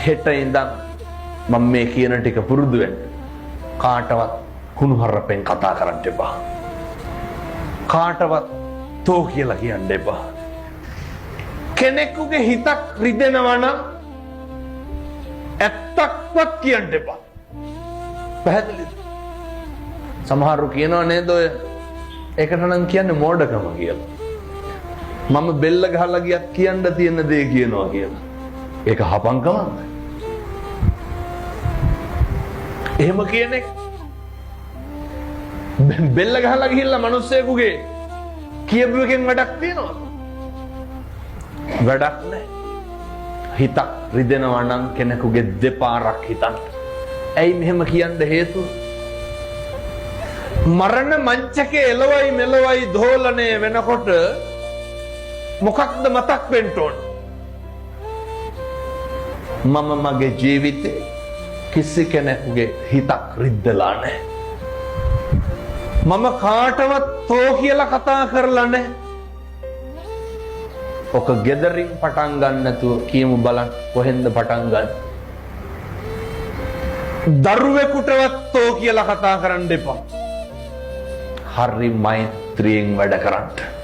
හෙට ඉඳන් මම මේ කියන ටික පුරුදු වෙන්න. කාටවත් කුණුහරුපෙන් කතා කරන්න එපා. කාටවත් තෝ කියලා කියන්න එපා. කෙනෙකුගේ හිතක් රිදෙනවා නම් ඇත්තක්වත් කියන්න එපා. පැහැදිලිද? සමහරව කියනවා නේද ඔය ඒකට නම් කියන්නේ මෝඩකම කියලා. මම බෙල්ල ගහලා ගියත් කියන්න තියෙන දේ කියනවා කියලා. ඒක හපංකමක්ද? එහෙම කියන්නේ බෙල්ල ගහලා ගිහිල්ලා මිනිස්සෙකුගේ කියපු එකෙන් වැඩක් තියනවද? වැඩක් නැහැ. හිතක් රිදෙනවා නම් කෙනෙකුගේ දෙපාරක් හිතන්න. ඇයි මෙහෙම කියන්න හේතුව? මරණ මංචකේ එළවයි මෙලවයි දෝලණය වෙනකොට මොකක්ද මතක් වෙන්න ඕන? මම මගේ ජීවිතේ කිසි කෙනෙකුගේ හිතක් රිද්දලා නැහැ. මම කාටවත් තෝ කියලා කතා කරලා නැහැ. ඔක ගෙදරින් පටන් ගන්න නැතුව කියමු බලන්න කොහෙන්ද පටන් ගන්න. දරුවෙකුටවත් තෝ කියලා කතා කරන්න එපා. හරි මෛත්‍රියෙන් වැඩ කරන්න.